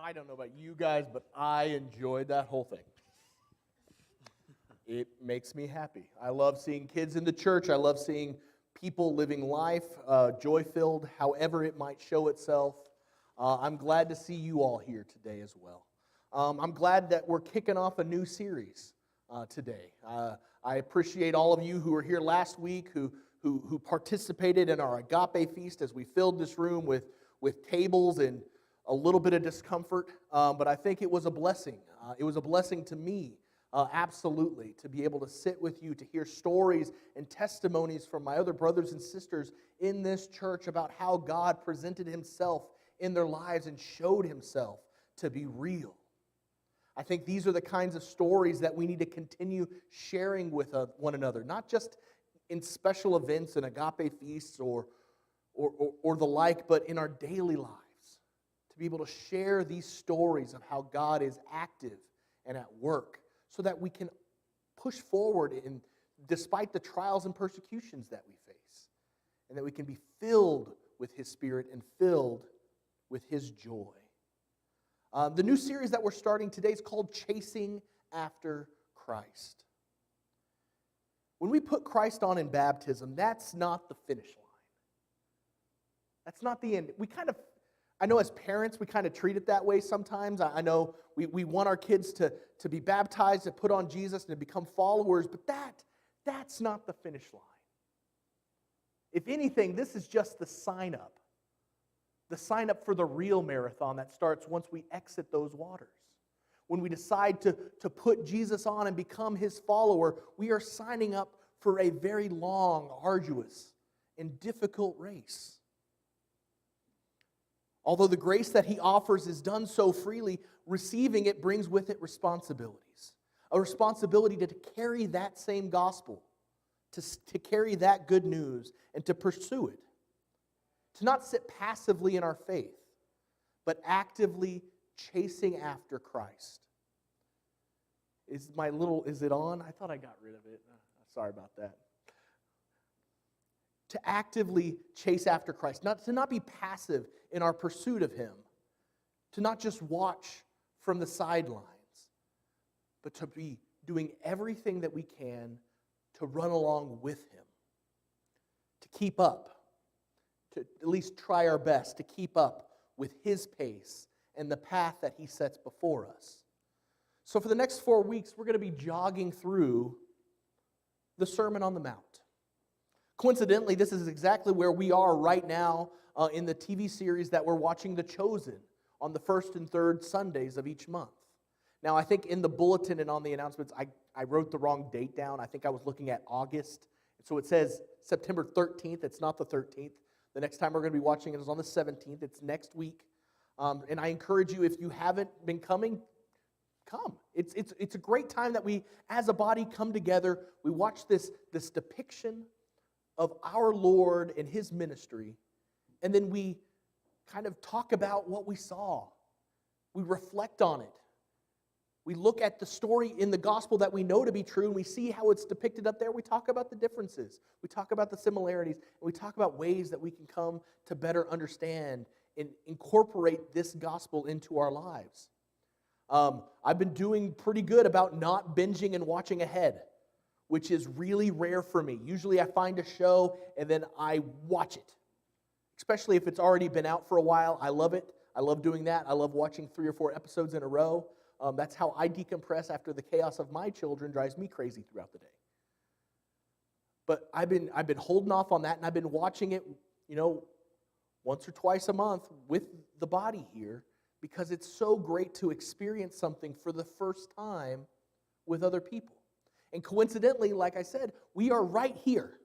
I don't know about you guys, but I enjoyed that whole thing. It makes me happy. I love seeing kids in the church. I love seeing people living life, joy-filled, however it might show itself. I'm glad to see you all here today as well. I'm glad that we're kicking off a new series today. I appreciate all of you who were here last week, who participated in our agape feast as we filled this room with tables and a little bit of discomfort, but I think it was a blessing. It was a blessing to me, absolutely, to be able to sit with you, to hear stories and testimonies from my other brothers and sisters in this church about how God presented Himself in their lives and showed Himself to be real. I think these are the kinds of stories that we need to continue sharing with one another, not just in special events and agape feasts or the like, but in our daily lives. To be able to share these stories of how God is active and at work so that we can push forward despite the trials and persecutions that we face, and that we can be filled with His Spirit and filled with His joy. The new series that we're starting today is called Chasing After Christ. When we put Christ on in baptism, that's not the finish line. That's not the end. I know as parents, we kind of treat it that way sometimes. I know we want our kids to be baptized, to put on Jesus, and to become followers, but that's not the finish line. If anything, this is just the sign-up. The sign-up for the real marathon that starts once we exit those waters. When we decide to put Jesus on and become His follower, we are signing up for a very long, arduous, and difficult race. Although the grace that He offers is done so freely, receiving it brings with it responsibilities. A responsibility to carry that same gospel, to carry that good news, and to pursue it. To not sit passively in our faith, but actively chasing after Christ. Is it on? I thought I got rid of it. Sorry about that. To actively chase after Christ, to not be passive in our pursuit of Him, to not just watch from the sidelines, but to be doing everything that we can to run along with Him, to keep up, to at least try our best to keep up with His pace and the path that He sets before us. So for the next 4 weeks, we're going to be jogging through the Sermon on the Mount. Coincidentally, this is exactly where we are right now in the TV series that we're watching, The Chosen, on the first and third Sundays of each month. Now, I think in the bulletin and on the announcements, I wrote the wrong date down. I think I was looking at August. So it says September 13th. It's not the 13th. The next time we're going to be watching it is on the 17th. It's next week. And I encourage you, if you haven't been coming, come. It's a great time that we, as a body, come together. We watch this depiction of our Lord and His ministry, and then we kind of talk about what we saw. We reflect on it. We look at the story in the gospel that we know to be true, and we see how it's depicted up there. We talk about the differences. We talk about the similarities, and we talk about ways that we can come to better understand and incorporate this gospel into our lives. I've been doing pretty good about not binging and watching ahead, which is really rare for me. Usually I find a show and then I watch it, especially if it's already been out for a while. I love it. I love doing that. I love watching 3 or 4 episodes in a row. That's how I decompress after the chaos of my children drives me crazy throughout the day. But I've been holding off on that, and I've been watching it, once or twice a month with the body here, because it's so great to experience something for the first time with other people. And coincidentally, like I said, we are right here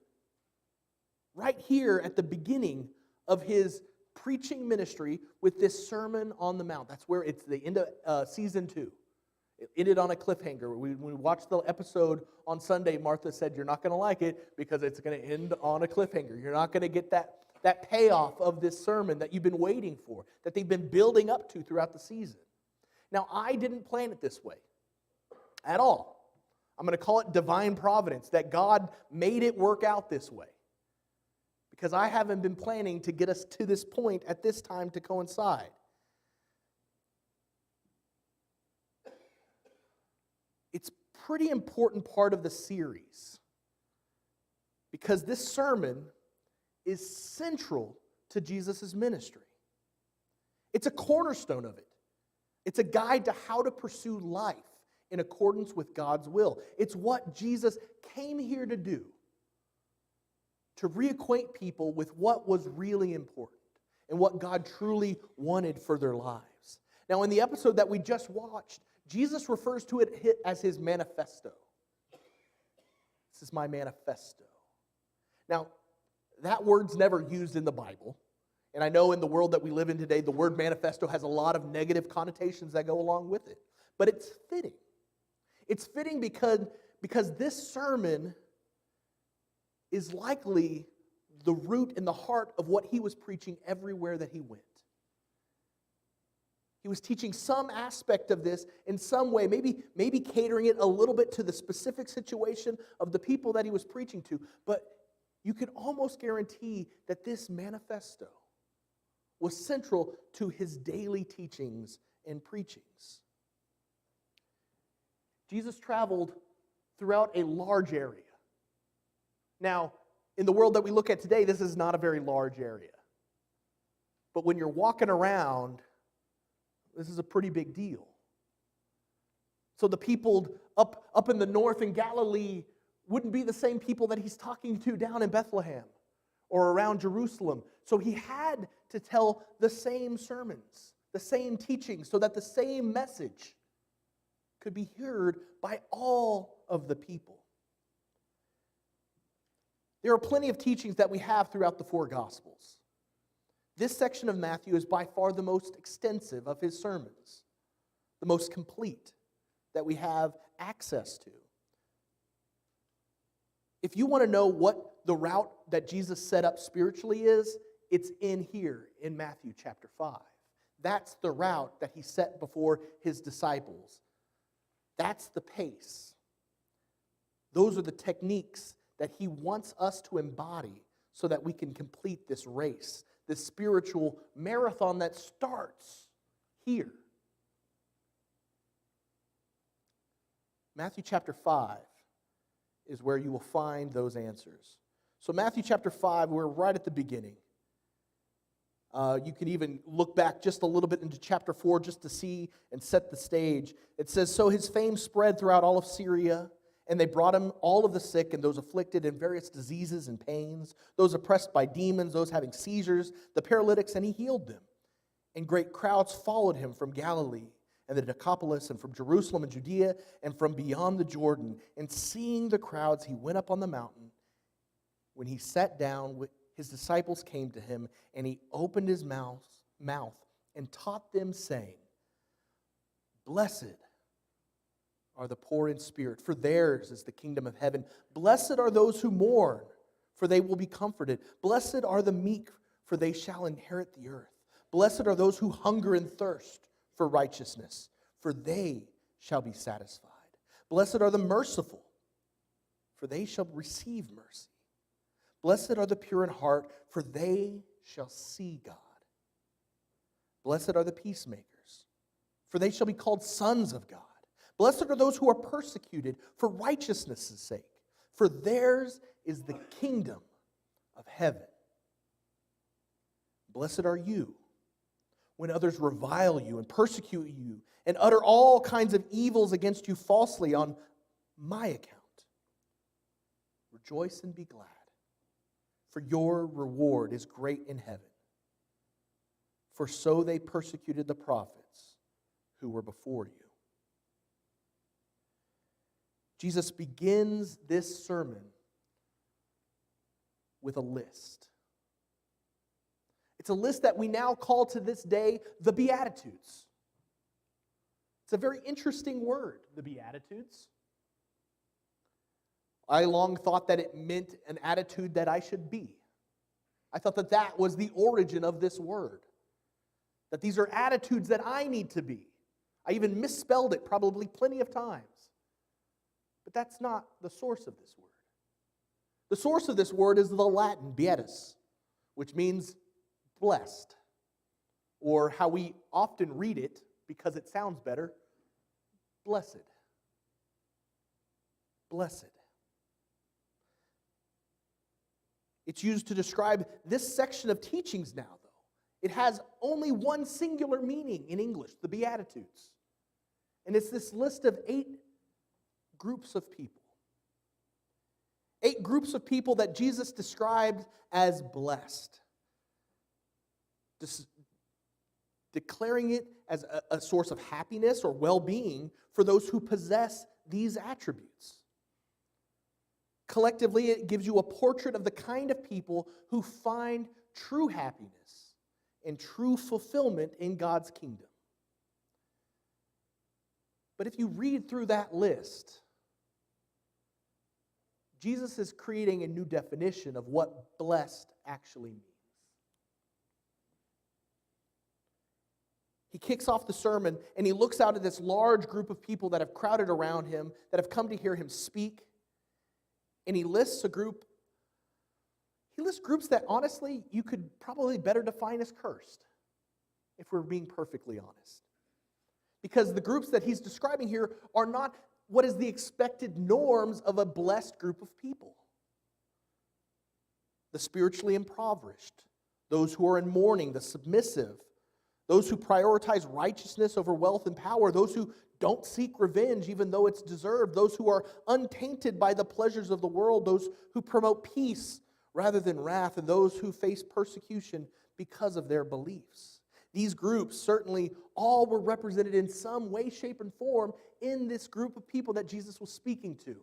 at the beginning of His preaching ministry with this Sermon on the Mount. That's where it's the end of season 2. It ended on a cliffhanger. When we watched the episode on Sunday, Martha said, "You're not going to like it because it's going to end on a cliffhanger. You're not going to get that payoff of this sermon that you've been waiting for, that they've been building up to throughout the season." Now, I didn't plan it this way at all. I'm going to call it divine providence, that God made it work out this way. Because I haven't been planning to get us to this point at this time to coincide. pretty important part of the series because this sermon is central to Jesus' ministry. It's a cornerstone of it. It's a guide to how to pursue life in accordance with God's will. It's what Jesus came here to do, to reacquaint people with what was really important and what God truly wanted for their lives. Now, in the episode that we just watched, Jesus refers to it as his manifesto. This is my manifesto. Now, that word's never used in the Bible. And I know in the world that we live in today, the word manifesto has a lot of negative connotations that go along with it. But it's fitting. It's fitting because this sermon is likely the root and the heart of what he was preaching everywhere that he went. He was teaching some aspect of this in some way, maybe catering it a little bit to the specific situation of the people that he was preaching to. But you can almost guarantee that this manifesto was central to his daily teachings and preachings. Jesus traveled throughout a large area. Now, in the world that we look at today, this is not a very large area. But when you're walking around, this is a pretty big deal. So the people up in the north in Galilee wouldn't be the same people that he's talking to down in Bethlehem or around Jerusalem. So he had to tell the same sermons, the same teachings, so that the same message could be heard by all of the people. There are plenty of teachings that we have throughout the four Gospels. This section of Matthew is by far the most extensive of his sermons, the most complete that we have access to. If you want to know what the route that Jesus set up spiritually is, it's in here in Matthew chapter 5. That's the route that he set before his disciples. That's the pace. Those are the techniques that he wants us to embody so that we can complete this race, this spiritual marathon that starts here. Matthew chapter 5 is where you will find those answers. So Matthew chapter 5, we're right at the beginning. You can even look back just a little bit into chapter 4 just to see and set the stage. It says, "So his fame spread throughout all of Syria, and they brought him all of the sick and those afflicted in various diseases and pains, those oppressed by demons, those having seizures, the paralytics, and he healed them. And great crowds followed him from Galilee and the Decapolis and from Jerusalem and Judea and from beyond the Jordan. And seeing the crowds, he went up on the mountain. When he sat down, his disciples came to him, and he opened his mouth and taught them, saying, 'Blessed are the poor in spirit, for theirs is the kingdom of heaven. Blessed are those who mourn, for they will be comforted. Blessed are the meek, for they shall inherit the earth. Blessed are those who hunger and thirst for righteousness, for they shall be satisfied. Blessed are the merciful, for they shall receive mercy. Blessed are the pure in heart, for they shall see God. Blessed are the peacemakers, for they shall be called sons of God. Blessed are those who are persecuted for righteousness' sake, for theirs is the kingdom of heaven. Blessed are you when others revile you and persecute you and utter all kinds of evils against you falsely on my account. Rejoice and be glad, for your reward is great in heaven. For so they persecuted the prophets who were before you.'" Jesus begins this sermon with a list. It's a list that we now call to this day the Beatitudes. It's a very interesting word, the Beatitudes. I long thought that it meant an attitude that I should be. I thought that that was the origin of this word. That these are attitudes that I need to be. I even misspelled it probably plenty of times. But that's not the source of this word. The source of this word is the Latin beatus, which means blessed, or how we often read it, because it sounds better, blessed. blessed. It's used to describe this section of teachings now, though. It has only one singular meaning in English, the Beatitudes. And it's this list of 8 groups of people. 8 groups of people that Jesus described as blessed. Declaring it as a source of happiness or well-being for those who possess these attributes. Collectively, it gives you a portrait of the kind of people who find true happiness and true fulfillment in God's kingdom. But if you read through that list, Jesus is creating a new definition of what blessed actually means. He kicks off the sermon and he looks out at this large group of people that have crowded around him, that have come to hear him speak. And he lists groups that honestly you could probably better define as cursed, if we're being perfectly honest. Because the groups that he's describing here are not what is the expected norms of a blessed group of people. The spiritually impoverished, those who are in mourning, the submissive, those who prioritize righteousness over wealth and power, those who don't seek revenge even though it's deserved, those who are untainted by the pleasures of the world, those who promote peace rather than wrath, and those who face persecution because of their beliefs. These groups certainly all were represented in some way, shape, and form in this group of people that Jesus was speaking to.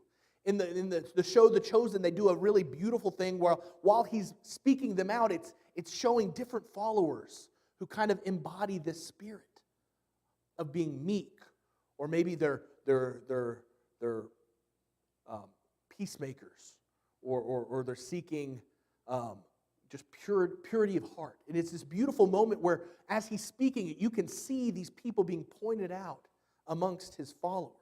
In the show The Chosen, they do a really beautiful thing where while he's speaking them out, it's showing different followers who kind of embody this spirit of being meek, or maybe they're peacemakers, or they're seeking just purity of heart. And it's this beautiful moment where, as he's speaking, you can see these people being pointed out amongst his followers.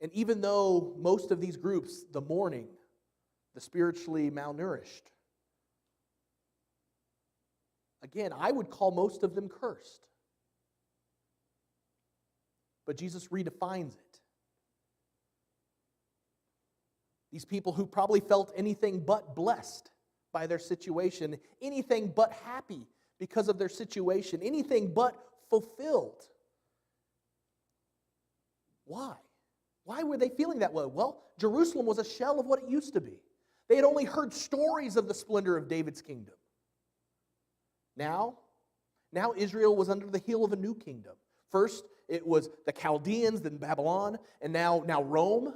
And even though most of these groups, the mourning, the spiritually malnourished, again, I would call most of them cursed. But Jesus redefines it. These people who probably felt anything but blessed by their situation, anything but happy because of their situation, anything but fulfilled. Why? Why were they feeling that way? Well, Jerusalem was a shell of what it used to be. They had only heard stories of the splendor of David's kingdom. Now Israel was under the heel of a new kingdom. First, it was the Chaldeans, then Babylon, and now Rome.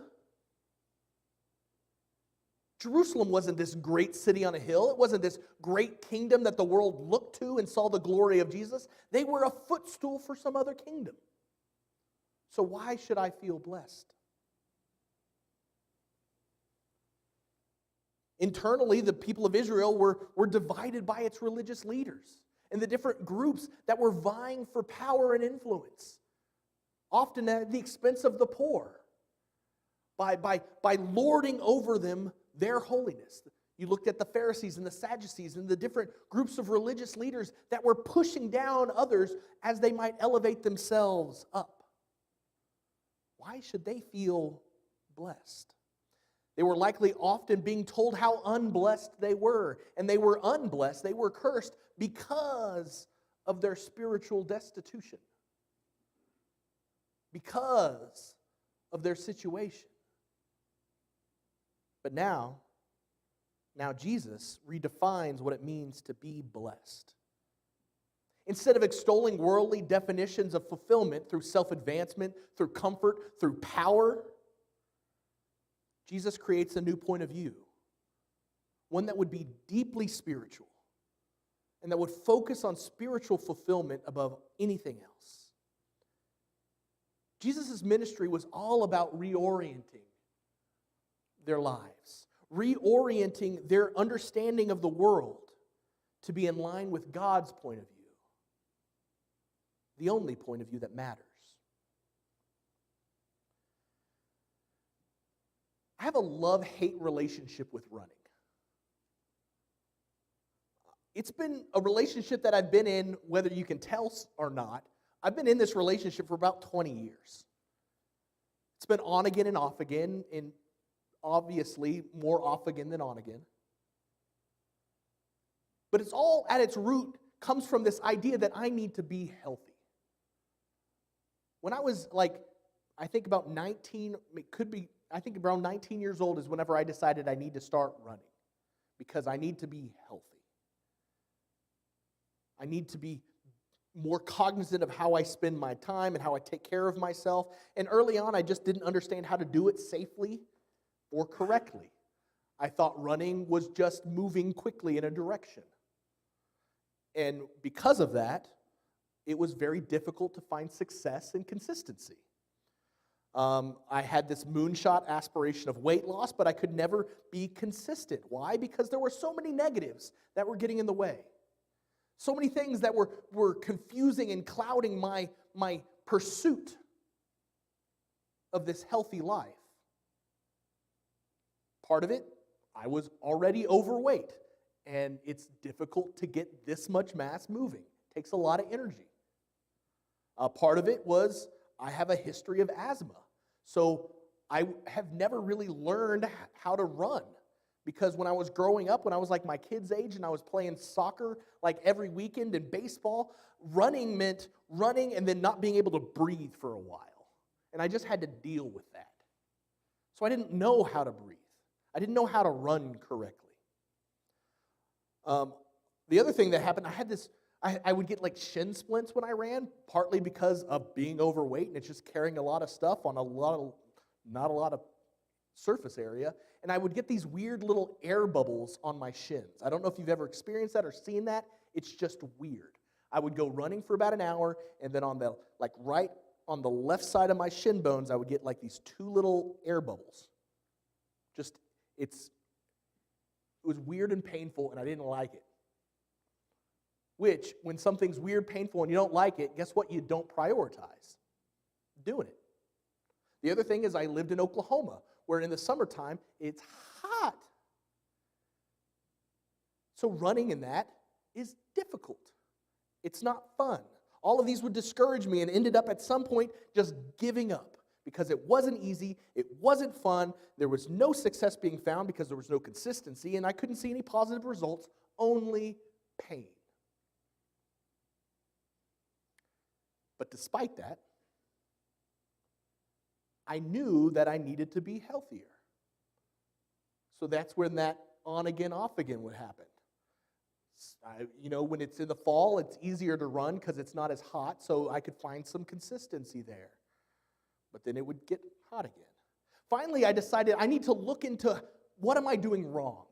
Jerusalem wasn't this great city on a hill. It wasn't this great kingdom that the world looked to and saw the glory of Jesus. They were a footstool for some other kingdom. So why should I feel blessed? Internally, the people of Israel were divided by its religious leaders and the different groups that were vying for power and influence, often at the expense of the poor, by lording over them their holiness. You looked at the Pharisees and the Sadducees and the different groups of religious leaders that were pushing down others as they might elevate themselves up. Why should they feel blessed? They were likely often being told how unblessed they were, and they were unblessed, they were cursed because of their spiritual destitution, because of their situation. But now Jesus redefines what it means to be blessed. Instead of extolling worldly definitions of fulfillment through self-advancement, through comfort, through power, Jesus creates a new point of view, one that would be deeply spiritual and that would focus on spiritual fulfillment above anything else. Jesus' ministry was all about reorienting their lives, reorienting their understanding of the world to be in line with God's point of view, the only point of view that matters. I have a love-hate relationship with running. It's been a relationship that I've been in, whether you can tell or not. I've been in this relationship for about 20 years. It's been on again and off again, and obviously more off again than on again. But it's all at its root comes from this idea that I need to be healthy. When I was I think about 19, I think around 19 years old is whenever I decided I need to start running because I need to be healthy. I need to be more cognizant of how I spend my time and how I take care of myself. And early on, I just didn't understand how to do it safely or correctly. I thought running was just moving quickly in a direction. And because of that, it was very difficult to find success and consistency. I had this moonshot aspiration of weight loss, but I could never be consistent. Why? Because there were so many negatives that were getting in the way. So many things that were confusing and clouding my pursuit of this healthy life. Part of it, I was already overweight, and it's difficult to get this much mass moving. It takes a lot of energy. Part of it was I have a history of asthma, so I have never really learned how to run. Because when I was growing up, when I was like my kid's age and I was playing soccer like every weekend and baseball, running meant running and then not being able to breathe for a while. And I just had to deal with that. So I didn't know how to breathe. I didn't know how to run correctly. The other thing that happened, I would get like shin splints when I ran, partly because of being overweight and it's just carrying a lot of stuff on not a lot of surface area. And I would get these weird little air bubbles on my shins. I don't know if you've ever experienced that or seen that. It's just weird. I would go running for about an hour, and then on the right on the left side of my shin bones, I would get like these two little air bubbles. It was weird and painful, and I didn't like it. Which, when something's weird, painful, and you don't like it, guess what? You don't prioritize doing it. The other thing is I lived in Oklahoma, where in the summertime, it's hot. So running in that is difficult. It's not fun. All of these would discourage me and ended up at some point just giving up because it wasn't easy, it wasn't fun, there was no success being found because there was no consistency, and I couldn't see any positive results, only pain. But despite that, I knew that I needed to be healthier. So that's when that on again, off again would happen. When it's in the fall, it's easier to run because it's not as hot, so I could find some consistency there. But then it would get hot again. Finally, I decided I need to look into what am I doing wrong?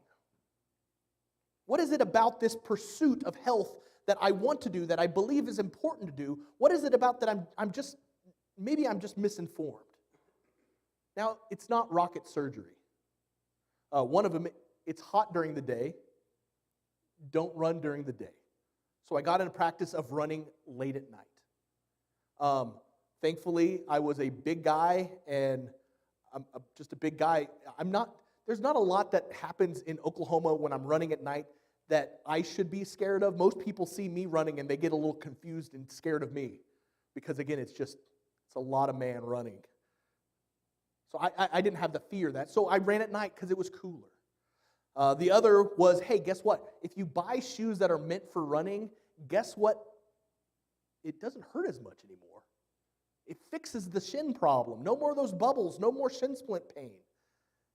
What is it about this pursuit of health that I want to do, that I believe is important to do? What is it about that I'm just misinformed? Now, it's not rocket surgery. One of them, it's hot during the day. Don't run during the day. So I got in a practice of running late at night. Thankfully, I was a big guy, and I'm just a big guy. There's not a lot that happens in Oklahoma when I'm running at night that I should be scared of. Most people see me running, and they get a little confused and scared of me. Because again, it's a lot of man running. So I didn't have the fear of that. So I ran at night because it was cooler. The other was, hey, guess what? If you buy shoes that are meant for running, guess what? It doesn't hurt as much anymore. It fixes the shin problem. No more of those bubbles. No more shin splint pain.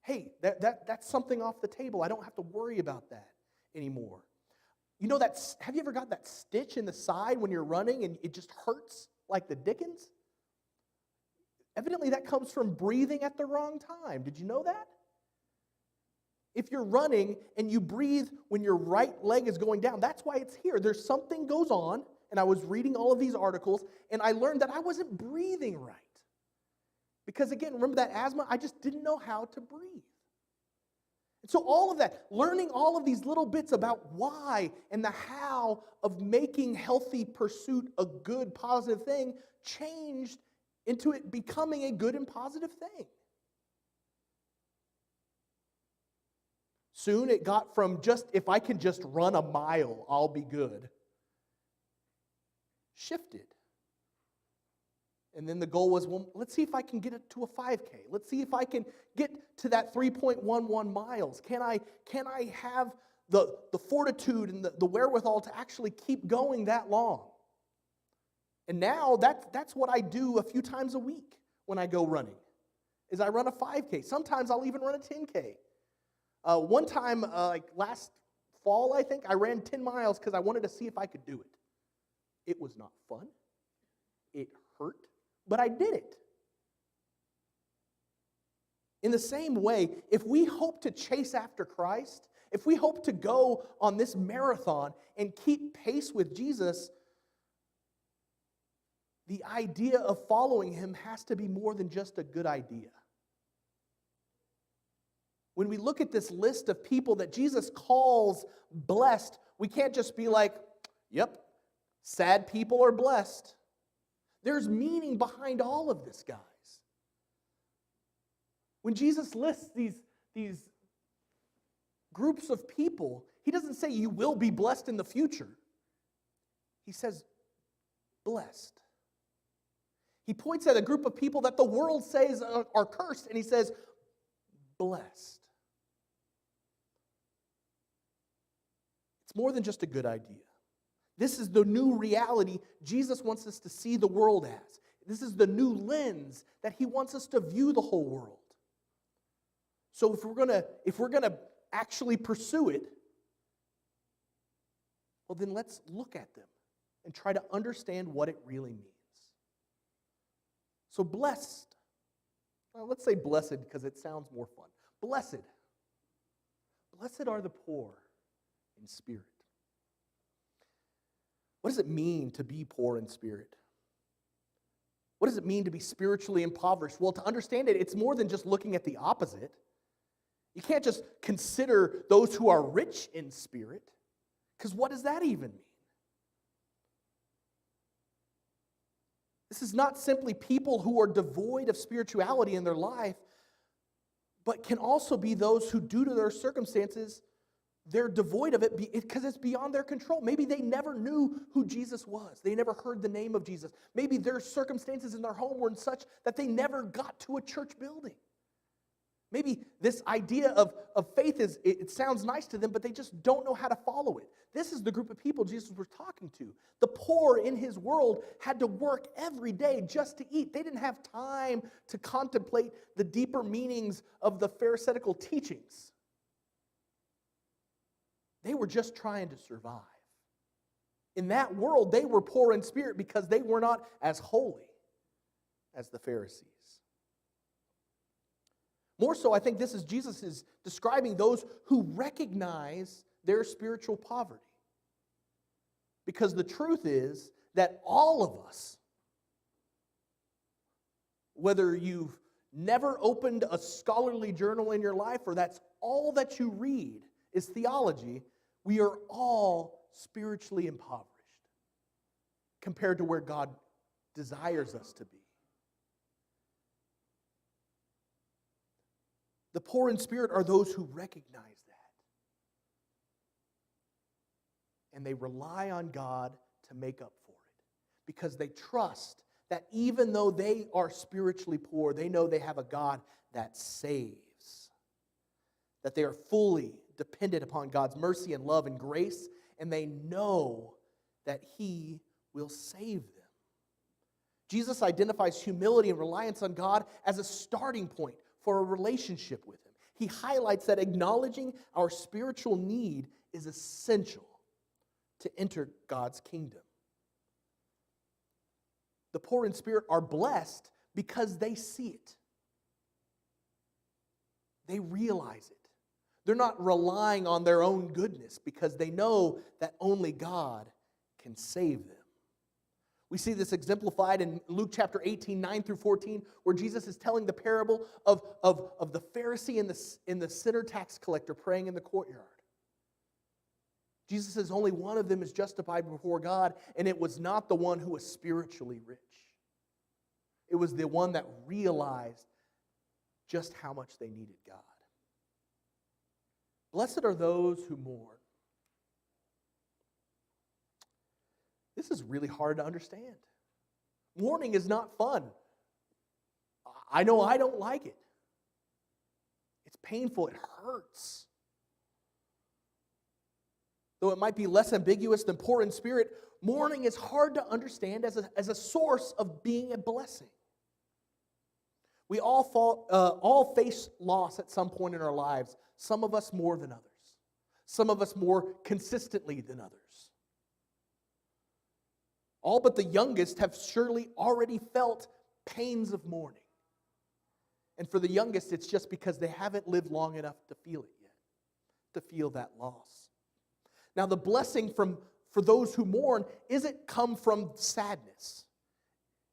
Hey, that's something off the table. I don't have to worry about that anymore. Have you ever got that stitch in the side when you're running and it just hurts like the dickens? Evidently, that comes from breathing at the wrong time. Did you know that? If you're running and you breathe when your right leg is going down, that's why it's here. There's something goes on, and I was reading all of these articles, and I learned that I wasn't breathing right. Because again, remember that asthma? I just didn't know how to breathe. And so all of that, learning all of these little bits about why and the how of making healthy pursuit a good, positive thing changed into it becoming a good and positive thing. Soon it got from just, if I can just run a mile, I'll be good, shifted. And then the goal was, well, let's see if I can get it to a 5K. Let's see if I can get to that 3.11 miles. Can I have the fortitude and the wherewithal to actually keep going that long? And now that's what I do a few times a week when I go running, is I run a 5K. Sometimes I'll even run a 10K. One time, like last fall, I think, I ran 10 miles because I wanted to see if I could do it. It was not fun. It hurt, but I did it. In the same way, if we hope to chase after Christ, if we hope to go on this marathon and keep pace with Jesus, the idea of following him has to be more than just a good idea. When we look at this list of people that Jesus calls blessed, we can't just be like, yep, sad people are blessed. There's meaning behind all of this, guys. When Jesus lists these groups of people, he doesn't say you will be blessed in the future. He says blessed. He points at a group of people that the world says are cursed, and he says blessed. It's more than just a good idea. This is the new reality Jesus wants us to see the world as. This is the new lens that he wants us to view the whole world. So if we're gonna actually pursue it, well then let's look at them and try to understand what it really means. So blessed. Well, let's say blessed because it sounds more fun. Blessed. Blessed are the poor in spirit. What does it mean to be poor in spirit? What does it mean to be spiritually impoverished? Well, to understand it, it's more than just looking at the opposite. You can't just consider those who are rich in spirit, because what does that even mean? This is not simply people who are devoid of spirituality in their life, but can also be those who, due to their circumstances, they're devoid of it because it's beyond their control. Maybe they never knew who Jesus was. They never heard the name of Jesus. Maybe their circumstances in their home were such that they never got to a church building. Maybe this idea of faith it sounds nice to them, but they just don't know how to follow it. This is the group of people Jesus was talking to. The poor in his world had to work every day just to eat. They didn't have time to contemplate the deeper meanings of the Pharisaical teachings. They were just trying to survive. In that world, they were poor in spirit because they were not as holy as the Pharisees. More so, I think this is Jesus is describing those who recognize their spiritual poverty. Because the truth is that all of us, whether you've never opened a scholarly journal in your life or that's all that you read is theology, we are all spiritually impoverished compared to where God desires us to be. The poor in spirit are those who recognize that. And they rely on God to make up for it. Because they trust that even though they are spiritually poor, they know they have a God that saves. That they are fully dependent upon God's mercy and love and grace, and they know that he will save them. Jesus identifies humility and reliance on God as a starting point for a relationship with him. He highlights that acknowledging our spiritual need is essential to enter God's kingdom. The poor in spirit are blessed because they see it. They realize it. They're not relying on their own goodness because they know that only God can save them. We see this exemplified in Luke chapter 18, 9 through 14, where Jesus is telling the parable of the Pharisee and the sinner tax collector praying in the courtyard. Jesus says only one of them is justified before God, and it was not the one who was spiritually rich. It was the one that realized just how much they needed God. Blessed are those who mourn. This is really hard to understand. Mourning is not fun. I know I don't like it. It's painful. It hurts. Though it might be less ambiguous than poor in spirit, mourning is hard to understand as a source of being a blessing. We all face loss at some point in our lives, some of us more than others, some of us more consistently than others. All but the youngest have surely already felt pains of mourning. And for the youngest, it's just because they haven't lived long enough to feel it yet, to feel that loss. Now, the blessing for those who mourn isn't come from sadness.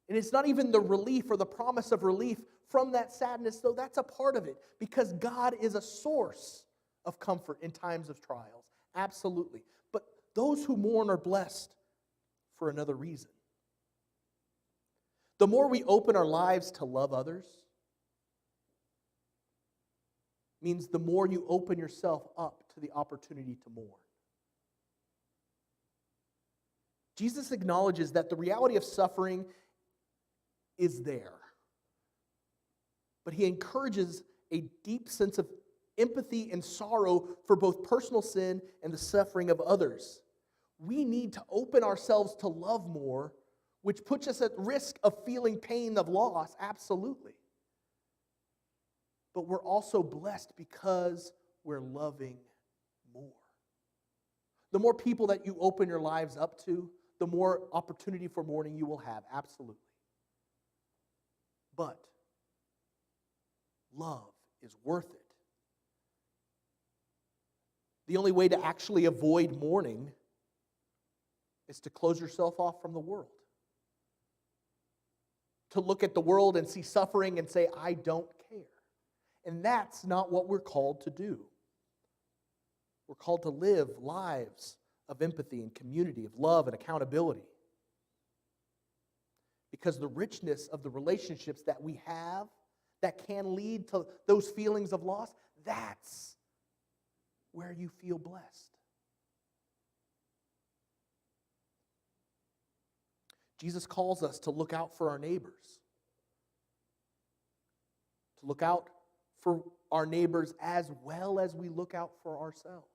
And it's not even the relief or the promise of relief from that sadness, though that's a part of it, because God is a source of comfort in times of trials. Absolutely. But those who mourn are blessed for another reason. The more we open our lives to love others, means the more you open yourself up to the opportunity to mourn. Jesus acknowledges that the reality of suffering is there. But he encourages a deep sense of empathy and sorrow for both personal sin and the suffering of others. We need to open ourselves to love more, which puts us at risk of feeling pain of loss, absolutely. But we're also blessed because we're loving more. The more people that you open your lives up to, the more opportunity for mourning you will have, absolutely. But love is worth it. The only way to actually avoid mourning is to close yourself off from the world. To look at the world and see suffering and say, I don't care. And that's not what we're called to do. We're called to live lives of empathy and community, of love and accountability. Because the richness of the relationships that we have that can lead to those feelings of loss, that's where you feel blessed. Jesus calls us to look out for our neighbors. To look out for our neighbors as well as we look out for ourselves.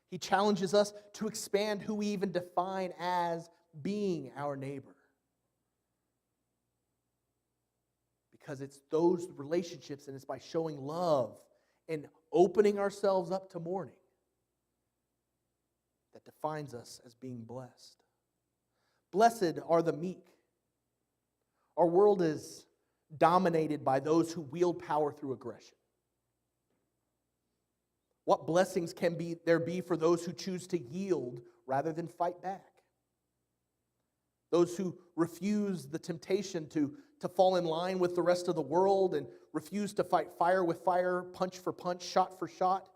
He challenges us to expand who we even define as being our neighbor. Because it's those relationships and it's by showing love and opening ourselves up to mourning that defines us as being blessed. Blessed are the meek. Our world is dominated by those who wield power through aggression. What blessings can there be for those who choose to yield rather than fight back? Those who refuse the temptation to fall in line with the rest of the world and refuse to fight fire with fire, punch for punch, shot for shot.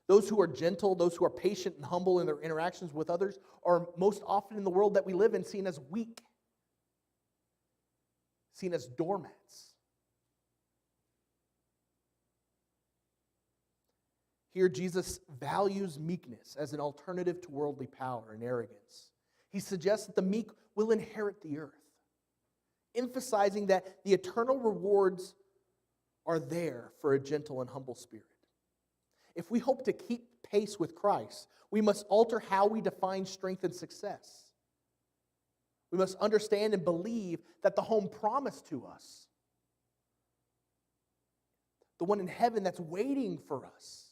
Those who are gentle, those who are patient and humble in their interactions with others are most often in the world that we live in seen as weak, seen as doormats. Here, Jesus values meekness as an alternative to worldly power and arrogance. He suggests that the meek will inherit the earth, emphasizing that the eternal rewards are there for a gentle and humble spirit. If we hope to keep pace with Christ, we must alter how we define strength and success. We must understand and believe that the home promised to us, the one in heaven that's waiting for us,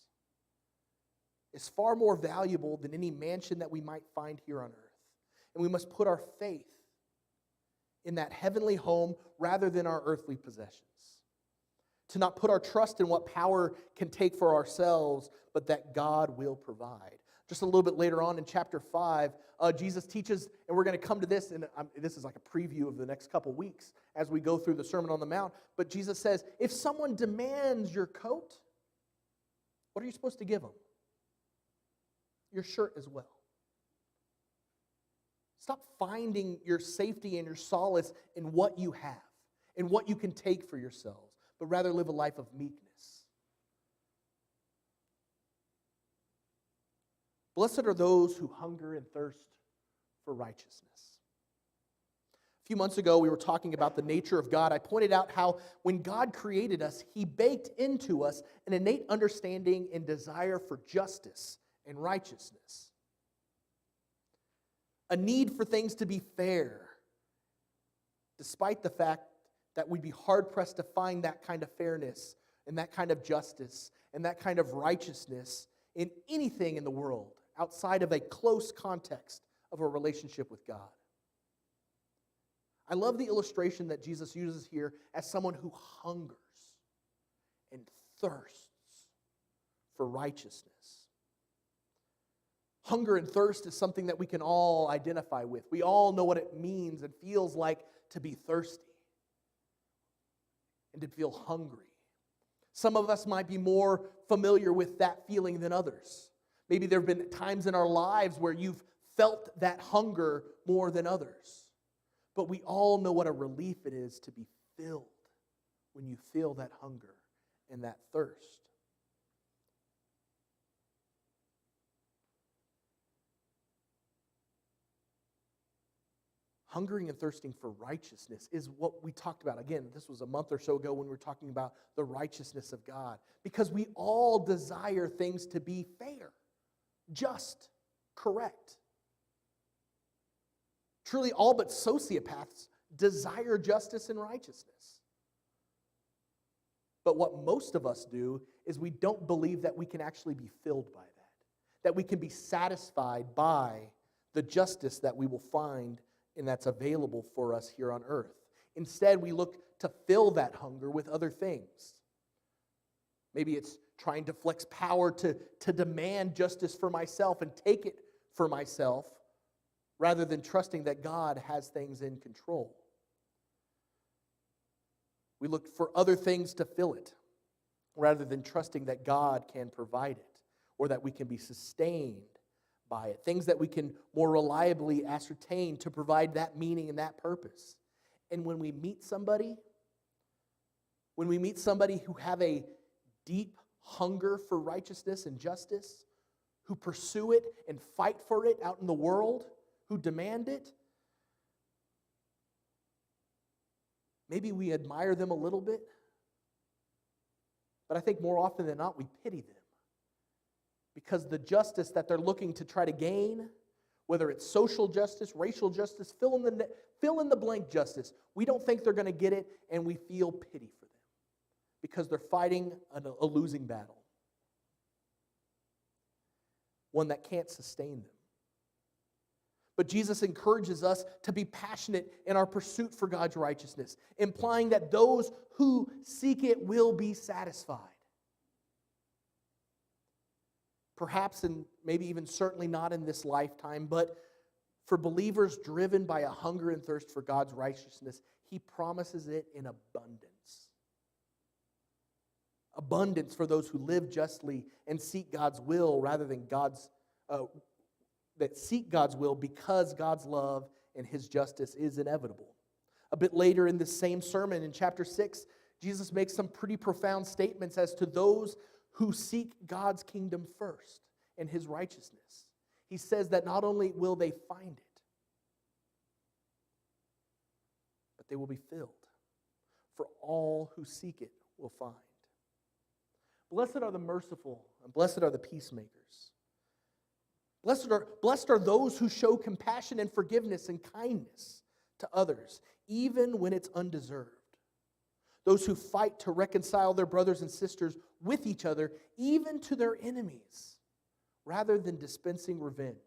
is far more valuable than any mansion that we might find here on earth. And we must put our faith in that heavenly home rather than our earthly possessions. To not put our trust in what power can take for ourselves, but that God will provide. Just a little bit later on in chapter 5, Jesus teaches, and we're going to come to this, and this is like a preview of the next couple weeks as we go through the Sermon on the Mount. But Jesus says, if someone demands your coat, what are you supposed to give them? Your shirt as well. Stop finding your safety and your solace in what you have, in what you can take for yourselves, but rather live a life of meekness. Blessed are those who hunger and thirst for righteousness. A few months ago, we were talking about the nature of God. I pointed out how when God created us, He baked into us an innate understanding and desire for justice and righteousness. A need for things to be fair, despite the fact that we'd be hard-pressed to find that kind of fairness and that kind of justice and that kind of righteousness in anything in the world outside of a close context of a relationship with God. I love the illustration that Jesus uses here as someone who hungers and thirsts for righteousness. Hunger and thirst is something that we can all identify with. We all know what it means and feels like to be thirsty and to feel hungry. Some of us might be more familiar with that feeling than others. Maybe there have been times in our lives where you've felt that hunger more than others. But we all know what a relief it is to be filled when you feel that hunger and that thirst. Hungering and thirsting for righteousness is what we talked about. Again, this was a month or so ago when we were talking about the righteousness of God. Because we all desire things to be fair, just, correct. Truly, all but sociopaths desire justice and righteousness. But what most of us do is we don't believe that we can actually be filled by that we can be satisfied by the justice that we will find and that's available for us here on earth. Instead, we look to fill that hunger with other things. Maybe it's trying to flex power to demand justice for myself and take it for myself, rather than trusting that God has things in control. We look for other things to fill it, rather than trusting that God can provide it, or that we can be sustained by it. Things that we can more reliably ascertain to provide that meaning and that purpose. And when we meet somebody who have a deep hunger for righteousness and justice, who pursue it and fight for it out in the world, who demand it, maybe we admire them a little bit, but I think more often than not we pity them. Because the justice that they're looking to try to gain, whether it's social justice, racial justice, fill in the blank justice, we don't think they're going to get it, and we feel pity for them because they're fighting a losing battle, one that can't sustain them. But Jesus encourages us to be passionate in our pursuit for God's righteousness, implying that those who seek it will be satisfied. Perhaps, and maybe even certainly not in this lifetime, but for believers driven by a hunger and thirst for God's righteousness, He promises it in abundance. Abundance for those who live justly and seek God's will rather than that seek God's will because God's love and His justice is inevitable. A bit later in this same sermon in chapter 6, Jesus makes some pretty profound statements as to those who seek God's kingdom first and His righteousness. He says that not only will they find it, but they will be filled. For all who seek it will find. Blessed are the merciful, and blessed are the peacemakers. Blessed are those who show compassion and forgiveness and kindness to others, even when it's undeserved. Those who fight to reconcile their brothers and sisters with each other, even to their enemies, rather than dispensing revenge.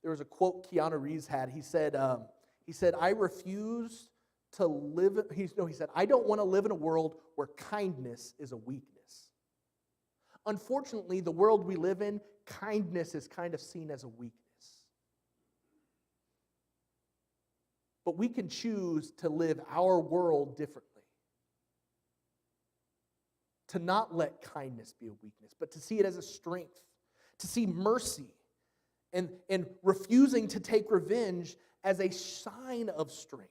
There was a quote Keanu Reeves had. He said, I refuse to live, he said, I don't want to live in a world where kindness is a weakness. Unfortunately, the world we live in, kindness is kind of seen as a weakness. But we can choose to live our world differently. To not let kindness be a weakness, but to see it as a strength. To see mercy and refusing to take revenge as a sign of strength.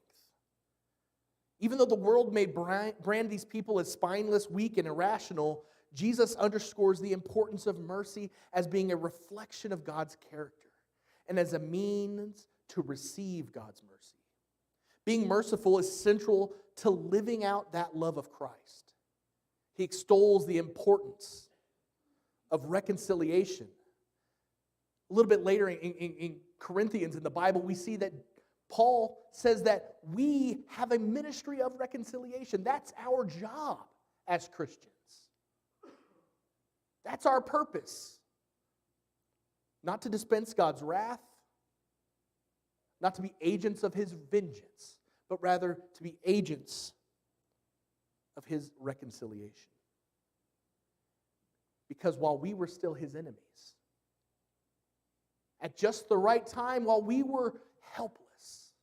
Even though the world may brand these people as spineless, weak, and irrational, Jesus underscores the importance of mercy as being a reflection of God's character and as a means to receive God's mercy. Being merciful is central to living out that love of Christ. He extols the importance of reconciliation. A little bit later in Corinthians in the Bible, we see that Paul says that we have a ministry of reconciliation. That's our job as Christians. That's our purpose. Not to dispense God's wrath, not to be agents of His vengeance, but rather to be agents of His reconciliation. Because while we were still His enemies, at just the right time, while we were helpless,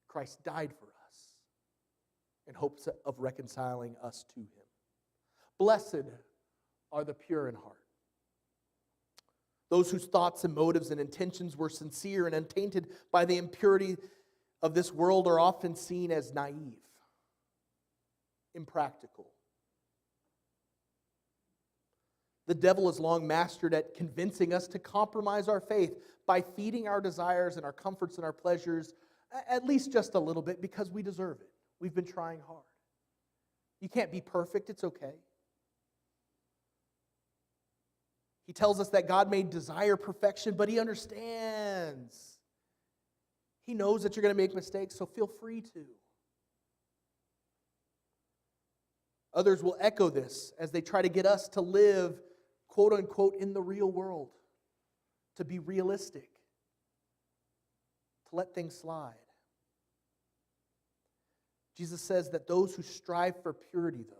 Christ died for us in hopes of reconciling us to Him. Blessed are the pure in heart, those whose thoughts and motives and intentions were sincere and untainted by the impurity of this world are often seen as naive, impractical. The devil has long mastered at convincing us to compromise our faith by feeding our desires and our comforts and our pleasures, at least just a little bit, because we deserve it. We've been trying hard. You can't be perfect, it's okay. He tells us that God may desire perfection, but He understands. He knows that you're going to make mistakes, so feel free to. Others will echo this as they try to get us to live, quote unquote, in the real world, to be realistic, to let things slide. Jesus says that those who strive for purity, though,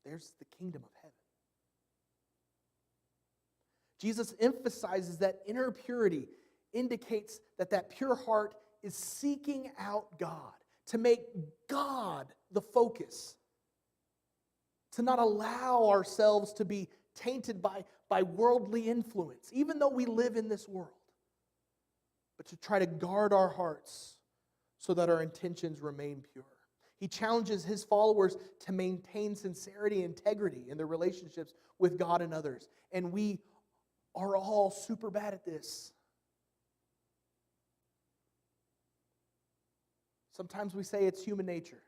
there's the kingdom of heaven. Jesus emphasizes that inner purity indicates that that pure heart is seeking out God, to make God the focus, to not allow ourselves to be tainted by worldly influence, even though we live in this world, but to try to guard our hearts so that our intentions remain pure. He challenges His followers to maintain sincerity and integrity in their relationships with God and others. And we are all super bad at this. Sometimes we say it's human nature.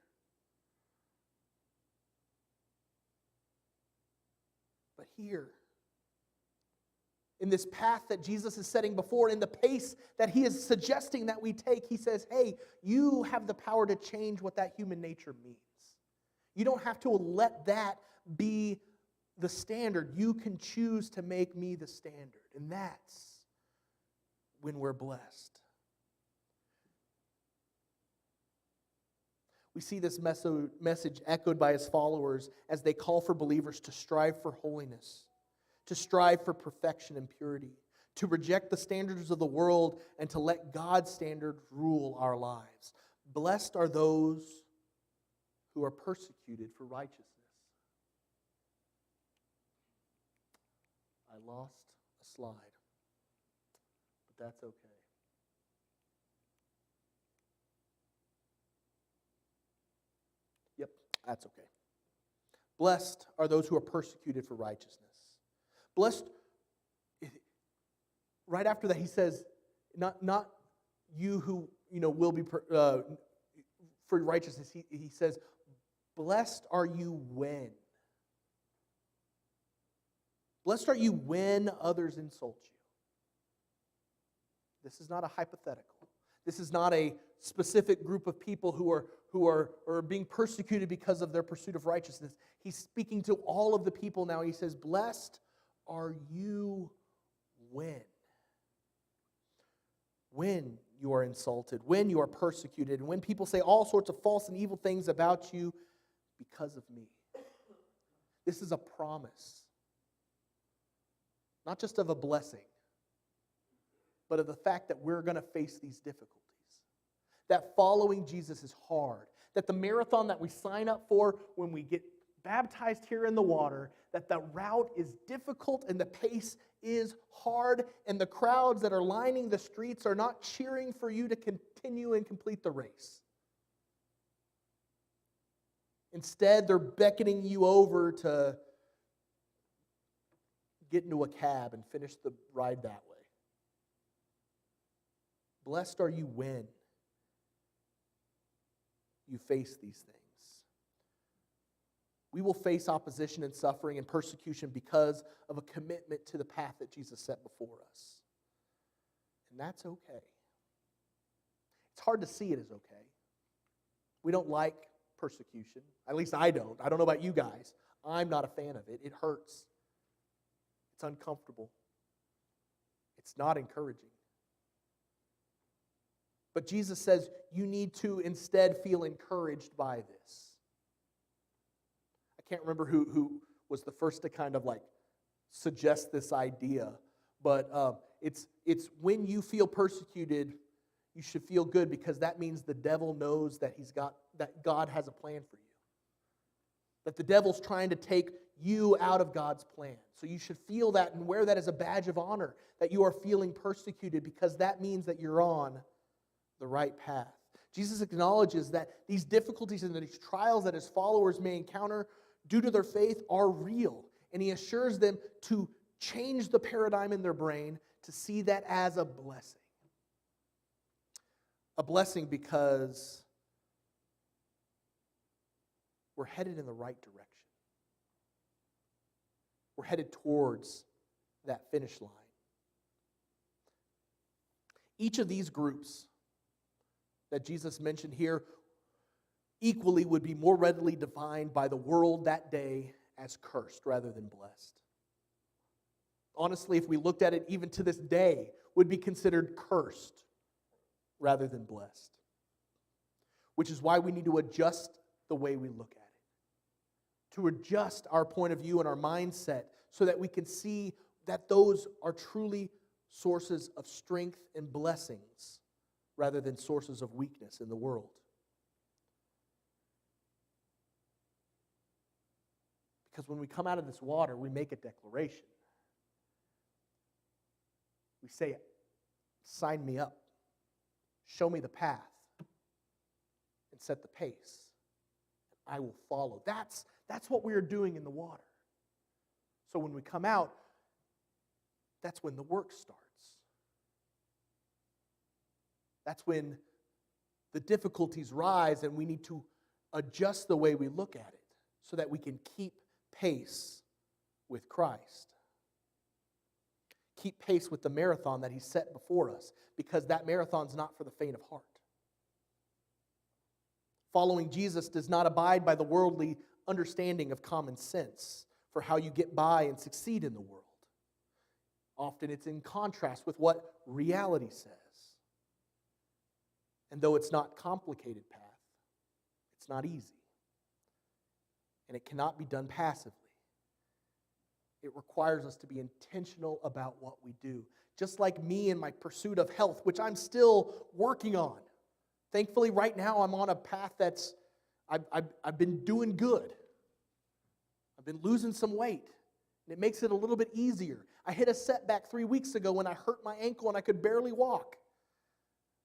But here, in this path that Jesus is setting before, in the pace that He is suggesting that we take, He says, hey, you have the power to change what that human nature means. You don't have to let that be the standard. You can choose to make me the standard. And that's when we're blessed. We see this message echoed by His followers as they call for believers to strive for holiness, to strive for perfection and purity, to reject the standards of the world and to let God's standards rule our lives. Blessed are those who are persecuted for righteousness. I lost a slide, but that's okay. Yep, that's okay. Blessed are those who are persecuted for righteousness. Blessed, right after that, he says, not you who will be for righteousness. He says, blessed are you when. Blessed are you when others insult you. This is not a hypothetical. This is not a specific group of people who are being persecuted because of their pursuit of righteousness. He's speaking to all of the people now. He says, blessed are you when? When you are insulted, when you are persecuted, and when people say all sorts of false and evil things about you because of me. This is a promise, not just of a blessing, but of the fact that we're going to face these difficulties. That following Jesus is hard. That the marathon that we sign up for when we get baptized here in the water, that the route is difficult and the pace is hard, and the crowds that are lining the streets are not cheering for you to continue and complete the race. Instead, they're beckoning you over to get into a cab and finish the ride that way. Blessed are you when you face these things. We will face opposition and suffering and persecution because of a commitment to the path that Jesus set before us. And that's okay. It's hard to see it as okay. We don't like persecution. At least I don't. I don't know about you guys. I'm not a fan of it. It hurts. It's uncomfortable. It's not encouraging. But Jesus says you need to instead feel encouraged by this. I can't remember who was the first to kind of like suggest this idea, but it's when you feel persecuted, you should feel good because that means the devil knows that that God has a plan for you. That the devil's trying to take you out of God's plan. So you should feel that and wear that as a badge of honor, that you are feeling persecuted because that means that you're on the right path. Jesus acknowledges that these difficulties and these trials that his followers may encounter due to their faith are real. And he assures them to change the paradigm in their brain to see that as a blessing. A blessing because we're headed in the right direction. We're headed towards that finish line. Each of these groups that Jesus mentioned here equally would be more readily defined by the world that day as cursed rather than blessed. Honestly, if we looked at it even to this day, would be considered cursed rather than blessed. Which is why we need to adjust the way we look at it. To adjust our point of view and our mindset so that we can see that those are truly sources of strength and blessings rather than sources of weakness in the world. Because when we come out of this water, we make a declaration. We say, sign me up. Show me the path. And set the pace. And I will follow. That's what we are doing in the water. So when we come out, that's when the work starts. That's when the difficulties rise and we need to adjust the way we look at it so that we can keep pace with Christ. Keep pace with the marathon that he set before us, because that marathon's not for the faint of heart. Following Jesus does not abide by the worldly understanding of common sense for how you get by and succeed in the world. Often it's in contrast with what reality says. And though it's not a complicated path, it's not easy. And it cannot be done passively. It requires us to be intentional about what we do. Just like me in my pursuit of health, which I'm still working on. Thankfully, right now, I'm on a path that's, I've been doing good. I've been losing some weight. And it makes it a little bit easier. I hit a setback 3 weeks ago when I hurt my ankle and I could barely walk.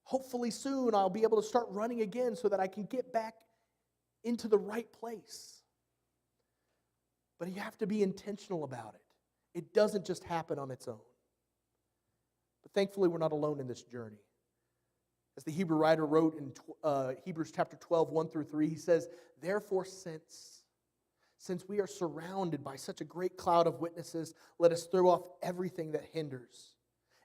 Hopefully soon I'll be able to start running again so that I can get back into the right place. But you have to be intentional about it. It doesn't just happen on its own. But thankfully, we're not alone in this journey. As the Hebrew writer wrote in Hebrews chapter 12, 1 through 3, he says, "Therefore, since we are surrounded by such a great cloud of witnesses, let us throw off everything that hinders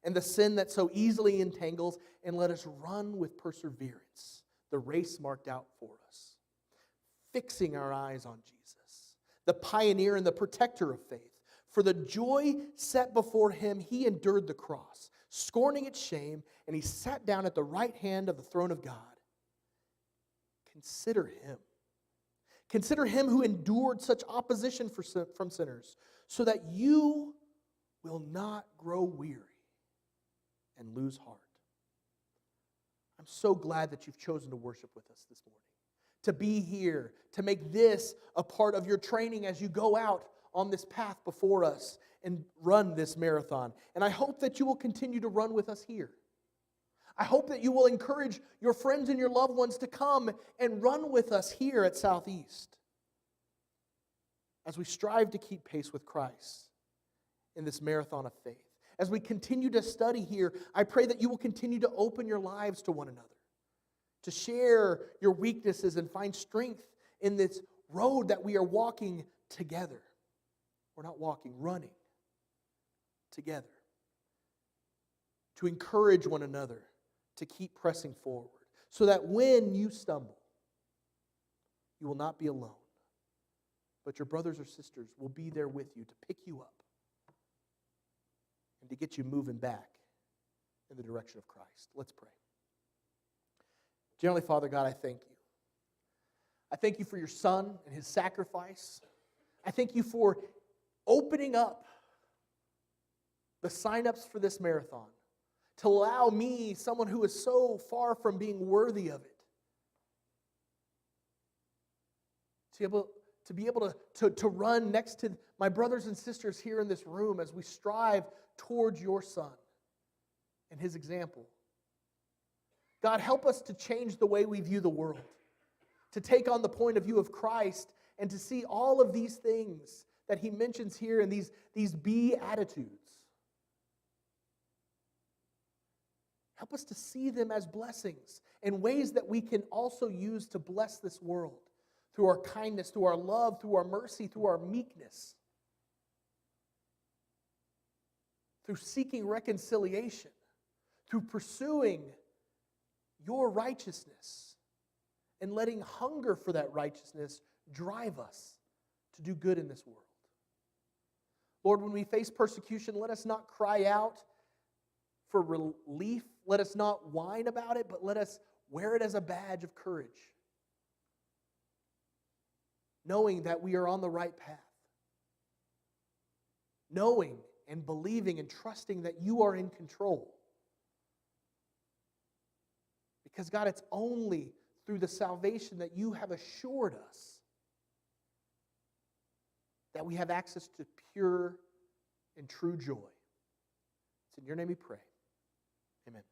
and the sin that so easily entangles, and let us run with perseverance the race marked out for us, fixing our eyes on Jesus, the pioneer and the protector of faith. For the joy set before him, he endured the cross, scorning its shame, and he sat down at the right hand of the throne of God. Consider him. Consider him who endured such opposition from sinners, so that you will not grow weary and lose heart." I'm so glad that you've chosen to worship with us this morning, to be here, to make this a part of your training as you go out on this path before us and run this marathon. And I hope that you will continue to run with us here. I hope that you will encourage your friends and your loved ones to come and run with us here at Southeast as we strive to keep pace with Christ in this marathon of faith. As we continue to study here, I pray that you will continue to open your lives to one another, to share your weaknesses and find strength in this road that we are walking together. We're not walking, running together. To encourage one another to keep pressing forward, so that when you stumble, you will not be alone, but your brothers or sisters will be there with you to pick you up and to get you moving back in the direction of Christ. Let's pray. Dear Father God, I thank you. I thank you for your Son and his sacrifice. I thank you for opening up the sign-ups for this marathon to allow me, someone who is so far from being worthy of it, to be able to run next to my brothers and sisters here in this room as we strive towards your Son and his example. God, help us to change the way we view the world, to take on the point of view of Christ and to see all of these things that he mentions here in these beatitudes. Help us to see them as blessings and ways that we can also use to bless this world through our kindness, through our love, through our mercy, through our meekness, through seeking reconciliation, through pursuing your righteousness and letting hunger for that righteousness drive us to do good in this world. Lord, when we face persecution, let us not cry out for relief. Let us not whine about it, but let us wear it as a badge of courage, knowing that we are on the right path, knowing and believing and trusting that you are in control. Because, God, it's only through the salvation that you have assured us that we have access to pure and true joy. It's in your name we pray. Amen.